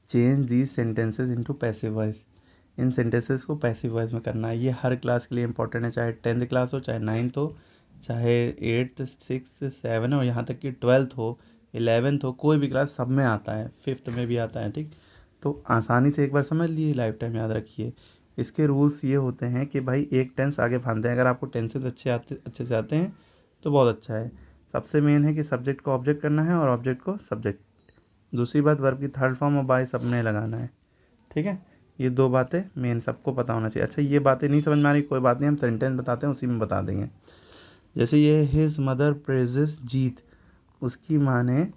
Change these sentences into passive voice. In sentences को passive voice में करना है। ये हर क्लास के लिए इंपॉर्टेंट है, चाहे 10th क्लास हो, चाहे 9th हो, चाहे 8th 6th 7 हो, यहाँ तक कि 12th हो, 11th हो, कोई भी क्लास, सब में आता है, 5th में भी आता है। ठीक, तो आसानी से एक बार समझ लिए, लाइफ टाइम याद रखिए। इसके रूल्स ये होते हैं कि भाई एक टेंस आगे फांदते हैं। अगर आपको टेंसेस अच्छे से आते हैं तो बहुत अच्छा है। सबसे मेन है कि सब्जेक्ट को ऑब्जेक्ट करना है और ऑब्जेक्ट को सब्जेक्ट। दूसरी बात, वर्ब की थर्ड फॉर्म और बाय सब में लगाना है। ठीक है, ये दो बातें मेन सबको पता होना चाहिए। अच्छा, ये बातें नहीं समझ में आ रही, कोई बात नहीं, हम सेंटेंस बताते हैं उसी में बता देंगे। जैसे ये हिज मदर प्रेजेस जीत, उसकी माँ ने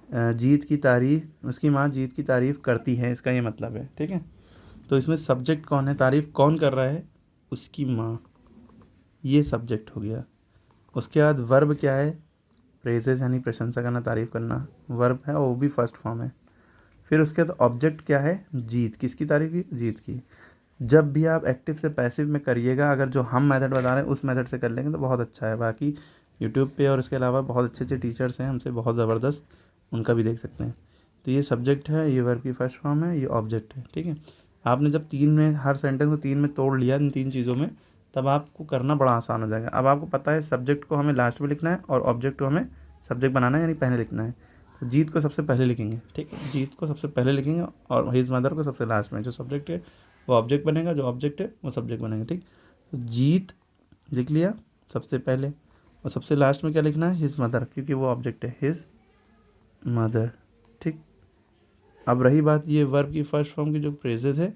जीत की तारीफ, उसकी माँ जीत की तारीफ़ करती है, इसका ये मतलब है। ठीक है, तो इसमें सब्जेक्ट कौन है, तारीफ़ कौन कर रहा है, उसकी माँ, ये सब्जेक्ट हो गया। उसके बाद वर्ब क्या है, प्रेजेस यानी प्रशंसा करना, तारीफ़ करना, वर्ब है और वो भी फर्स्ट फॉर्म है। फिर उसके बाद ऑब्जेक्ट क्या है, जीत, किसकी तारीफ की, जीत की। जब भी आप एक्टिव से पैसिव में करिएगा, अगर जो हम मेथड बता रहे हैं उस मेथड से कर लेंगे तो बहुत अच्छा है। बाकी यूट्यूब पे और इसके अलावा बहुत अच्छे अच्छे टीचर्स हैं हमसे, बहुत ज़बरदस्त, उनका भी देख सकते हैं। तो ये सब्जेक्ट है, ये वर्ब की फर्स्ट फॉर्म है, ये ऑब्जेक्ट है। ठीक है, आपने जब तीन में, हर सेंटेंस को तीन में तोड़ लिया, इन तीन चीज़ों में, तब आपको करना बड़ा आसान हो जाएगा। अब आपको पता है सब्जेक्ट को हमें लास्ट में लिखना है और ऑब्जेक्ट को हमें सब्जेक्ट बनाना है, यानी पहले लिखना है। तो जीत को सबसे पहले लिखेंगे। ठीक है, जीत को सबसे पहले लिखेंगे और हिज मदर को सबसे लास्ट में। जो सब्जेक्ट है वो ऑब्जेक्ट बनेगा, जो ऑब्जेक्ट है वो सब्जेक्ट बनेगा। ठीक, तो जीत लिख लिया सबसे पहले, और सबसे लास्ट में क्या लिखना है, हिज मदर, क्योंकि वो ऑब्जेक्ट है, हिज मदर। ठीक, अब रही बात ये वर्ब की फर्स्ट फॉर्म की जो फ्रेजेज है,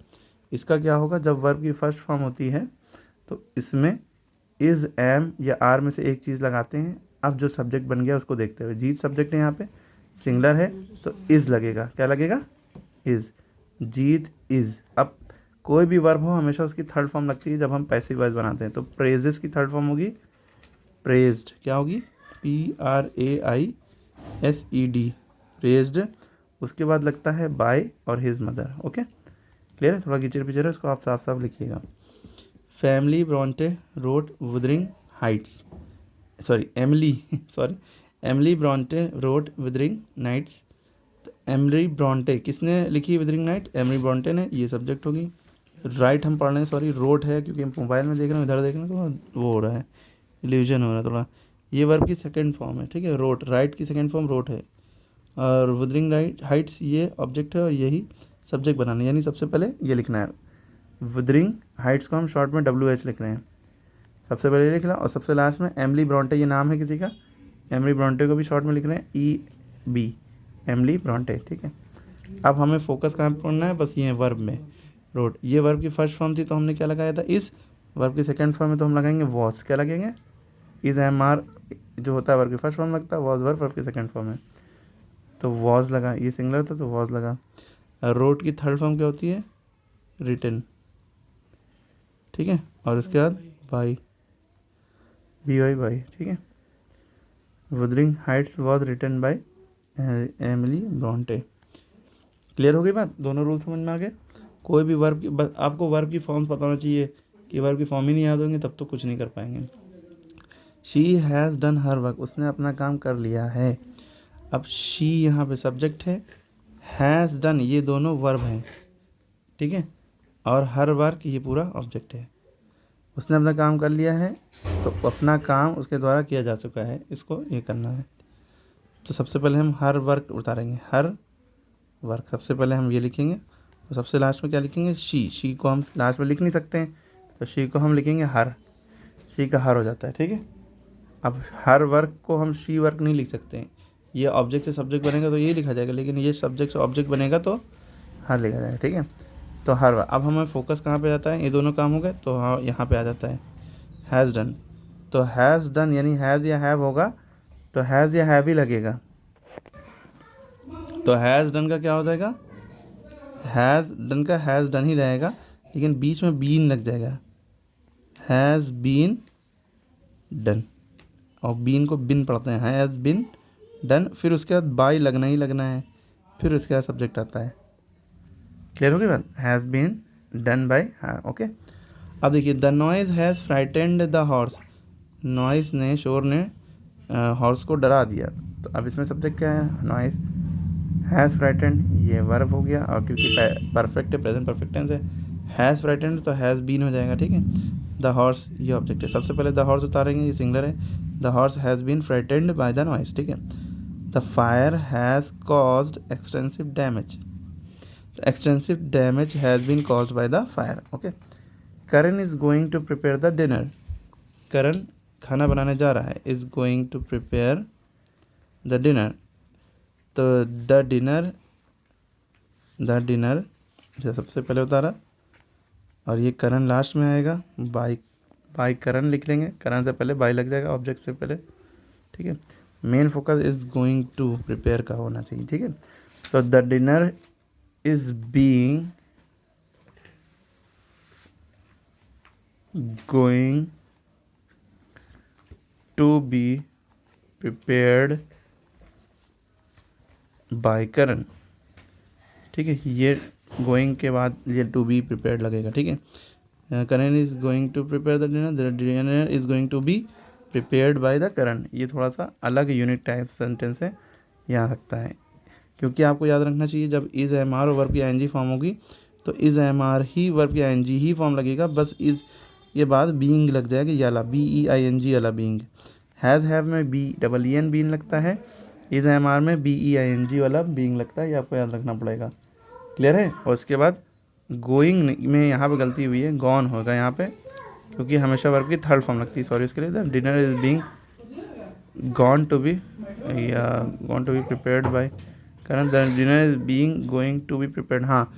इसका क्या होगा, जब वर्ब की फर्स्ट फॉर्म होती है तो इसमें इज़, एम या आर में से एक चीज़ लगाते हैं। अब जो सब्जेक्ट बन गया उसको देखते हुए, जीत सब्जेक्ट है, यहाँ पे सिंगुलर है तो इज़ लगेगा। क्या लगेगा, इज़, जीत इज़। अब कोई भी वर्ब हो हमेशा उसकी थर्ड फॉर्म लगती है जब हम पैसिव वॉइस बनाते हैं। तो प्रेजेस की थर्ड फॉर्म होगी प्रेज्ड, क्या होगी, PRAISED, प्रेज्ड। उसके बाद लगता है बाय और हिज मदर। ओके, क्लियर है, थोड़ा कीचड़ पिचड़ है, उसको आप साफ साफ लिखिएगा। Family Bronte wrote Wuthering Heights, sorry Emily sorry Emily Bronte wrote Wuthering Heights. Emily Bronte किसने लिखी विदरिंग नाइट, एमिली ब्रॉन्टे ने, ये सब्जेक्ट होगी। राइट हम पढ़ रहे हैं, सॉरी रोड है क्योंकि हम मोबाइल में देख रहे हैं, इधर देख रहे हैं तो वो हो रहा है, इल्यूजन हो रहा है थोड़ा। ये वर्ब की सेकंड फॉर्म है। ठीक है, रोड, राइट की सेकंड फॉर्म रोड है, और वुदरिंग राइट हाइट्स ये ऑब्जेक्ट है और यही सब्जेक्ट बनाना है, यानी सबसे पहले ये लिखना है। वुदरिंग हाइट्स को हम शॉर्ट में WH लिख रहे हैं, सबसे पहले लिख रहा, और सबसे लास्ट में एमिली ब्रॉन्टे, ये नाम है किसी का, एमिली ब्रॉन्टे को भी शॉर्ट में लिख रहे हैं EB, एमिली ब्रॉन्टे। ठीक है, अब हमें फोकस कहाँ पर करना है, बस ये वर्ब में, रोड। ये वर्ब की फर्स्ट फॉर्म थी तो हमने क्या लगाया था, इस। वर्ब की सेकंड फॉर्म में तो हम लगाएंगे वॉज, क्या लगेंगे, इज MR जो होता है वर्ब की फर्स्ट फॉर्म लगता है, वॉज वर्ब की सेकंड फॉर्म है तो वॉज लगा, ये सिंगुलर था तो वॉज लगा। रोड की थर्ड फॉर्म क्या होती है, रिटन। ठीक है, और उसके बाद बाई, BY बाई। ठीक है, Wuthering Heights was written by Emily Bronte. Clear हो गई बात, दोनों रूल समझ में आ गए। कोई भी वर्ब की, आपको वर्ब की फॉर्म पता होना चाहिए, कि वर्ब की फॉर्म ही नहीं याद होंगे तब तो कुछ नहीं कर पाएंगे। She has done her work, उसने अपना काम कर लिया है। अब शी यहाँ पे सब्जेक्ट है, हैज़ डन ये दोनों वर्ब हैं। ठीक है, और हर वर्क ये पूरा ऑब्जेक्ट है। उसने अपना काम कर लिया है तो अपना काम उसके द्वारा किया जा चुका है, इसको ये करना है। तो सबसे पहले हम हर वर्क उतारेंगे, हर वर्क सबसे पहले हम ये लिखेंगे, तो सबसे लास्ट में क्या लिखेंगे, शी को हम लास्ट में लिख नहीं सकते हैं तो शी को हम लिखेंगे हर, शी का हर हो जाता है। ठीक है, अब हर वर्क को हम शी वर्क नहीं लिख सकते हैं, ये ऑब्जेक्ट से सब्जेक्ट बनेगा तो ये लिखा जाएगा, लेकिन ये सब्जेक्ट से ऑब्जेक्ट बनेगा तो हर लिखा जाएगा। ठीक है, तो हर वर्क। अब हमें फोकस कहाँ पे जाता है, ये दोनों काम हो गए तो हाँ यहाँ पे आ जाता है हैज़ डन। तो हैज़ डन यानी हैज़ या हैव होगा तो हैज़ या हैव ही लगेगा, तो हैज़ डन का क्या हो जाएगा, हैज़ डन का हैज़ डन ही रहेगा, लेकिन बीच में बीन लग जाएगा, हैज़ बीन डन, और बीन को बिन पढ़ते हैं, हैज़ बिन डन। फिर उसके बाद बाय लगना ही लगना है, फिर उसके बाद सब्जेक्ट आता है। क्लियर हो गई बात, हैज़ बीन डन बाय, हाँ ओके। अब देखिए, the noise has frightened the horse, noise ने, शोर ने हॉर्स को डरा दिया। तो अब इसमें सब्जेक्ट क्या है, नॉइज़ हैज़ फ्राइटेंड ये वर्ब हो गया, और क्योंकि परफेक्ट है, प्रेजेंट परफेक्ट टेंस है, हैज़ फ्राइटेंड तो हैज़ बीन हो जाएगा, ठीक है। द हॉर्स ये ऑब्जेक्ट है, सबसे पहले द हॉर्स उतारेंगे, ये सिंगलर है। The horse has been frightened by the noise, ठीक है। The fire has caused extensive damage, extensive damage has been caused by the fire, okay. Karan is going to prepare the dinner, Karan खाना बनाने जा रहा है, is going to prepare the dinner, तो the dinner जो सबसे पहले उतारा, और ये करण लास्ट में आएगा, बाई करण लिख लेंगे, करण से पहले बाई लग जाएगा ऑब्जेक्ट से पहले, ठीक है। Main focus is going to prepare का होना चाहिए, ठीक है। तो the dinner is being going to be prepared by Karan, ठीक है। ये गोइंग के बाद ये टू बी प्रिपेयर्ड लगेगा, ठीक है। Karan is going to prepare the dinner is going to be prepared by the Karan, ये थोड़ा सा अलग यूनिट टाइप सेंटेंस है, यहाँ रखता है, क्योंकि आपको याद रखना चाहिए जब इज एम आर और वर्ब की आई फॉर्म होगी तो इज एम आर ही वर्ब की आई ही फॉर्म लगेगा, बस इज ये बाद बीइंग लग जाएगा, ये वाला BEING वाला बीइंग। हैज़ हैव में BEEN बीन लगता है, इज एम आर में BEING वाला बीइंग लगता है, ये आपको याद रखना पड़ेगा, क्लियर है। और उसके बाद गोइंग में यहाँ पे गलती हुई है, गॉन होगा यहाँ पे, क्योंकि हमेशा वर्ब की थर्ड फॉर्म लगती है, सॉरी उसके लिए। The dinner is being gone to be prepared by Karan the dinner is being going to be prepared, हाँ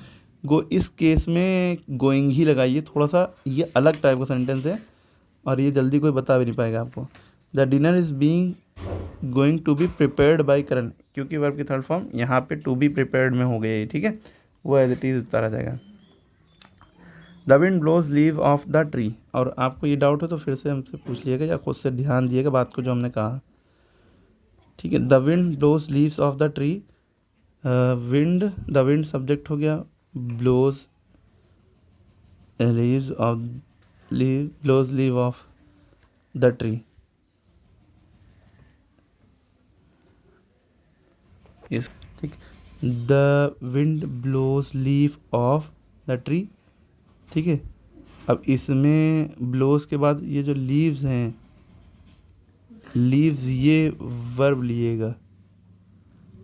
इस केस में गोइंग ही लगाइए, थोड़ा सा ये अलग टाइप का सेंटेंस है और ये जल्दी कोई बता भी नहीं पाएगा आपको। The dinner is being going to be prepared by Karan, क्योंकि वर्ब की थर्ड फॉर्म यहाँ पे टू बी प्रिपेयर्ड में हो गई है, ठीक है, वो एज इट इज उतारा जाएगा। The wind blows leave off the tree, और आपको ये डाउट है तो फिर से हमसे पूछ लिएगा या खुद से ध्यान दिएगा बात को जो हमने कहा, ठीक है। The wind blows leaves off the tree, the wind subject हो गया, blows leaves off blows leave off the tree, इस ठीक। The wind blows leave off the tree, ठीक है। अब इसमें ब्लोज के बाद ये जो लीव्स हैं, लीव्स ये वर्ब लिएगा,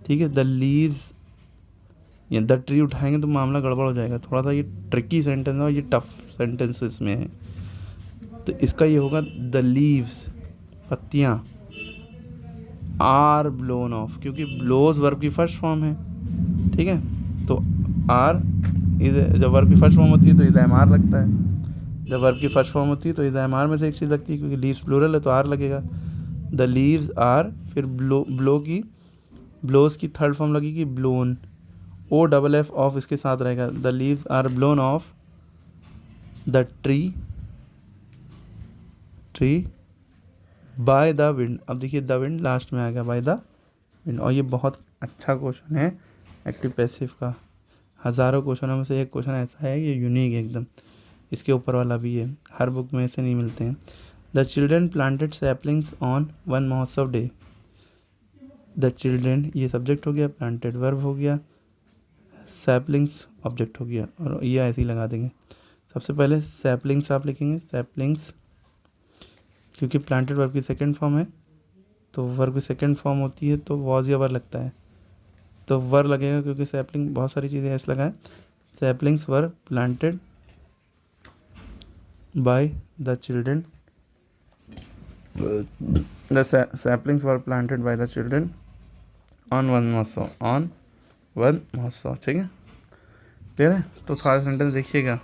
ठीक है। द लीव्स या द ट्री उठाएंगे तो मामला गड़बड़ हो जाएगा, थोड़ा सा ये ट्रिकी सेंटेंस है और ये टफ सेंटेंस इसमें है, तो इसका ये होगा द लीव्स पत्तियाँ आर ब्लोन ऑफ, क्योंकि ब्लोज वर्ब की फर्स्ट फॉर्म है, ठीक है। तो आर इज, जब वर्ब की फर्स्ट फॉर्म होती है तो इज एम आर लगता है, जब वर्ब की फर्स्ट फॉर्म होती है तो इज एम आर में से एक चीज़ लगती है, क्योंकि लीव्स प्लूरल है तो आर लगेगा। द लीव्स आर, फिर ब्लोज की थर्ड फॉर्म लगेगी ब्लोन, OFF ऑफ इसके साथ रहेगा। The leaves are blown off the tree by the wind, अब देखिए द विंड लास्ट में आएगा, बाय द विंड। और ये बहुत अच्छा क्वेश्चन है एक्टिव पैसिव का, हज़ारों क्वेश्चनों में से एक क्वेश्चन ऐसा है, ये यूनिक है एकदम, इसके ऊपर वाला भी है, हर बुक में ऐसे नहीं मिलते हैं। The children planted saplings on one महोत्सव डे, द चिल्ड्रेन ये सब्जेक्ट हो गया, प्लांटेड वर्ब हो गया, सैपलिंग्स ऑब्जेक्ट हो गया, और ये ऐसे ही लगा देंगे। सबसे पहले सैपलिंग्स आप लिखेंगे, सैपलिंग्स, क्योंकि प्लांटेड वर्ब की सेकंड फॉर्म है, तो वर्ब की सेकंड फॉर्म होती है तो वॉज या वर लगता है, तो वर लगेगा, क्योंकि सैपलिंग बहुत सारी चीज़ें ऐसे लगा है। Saplings were planted by the children, the saplings were planted by the children on one महोत्सव, ठीक है, क्लियर है। तो सारा सेंटेंस देखिएगा।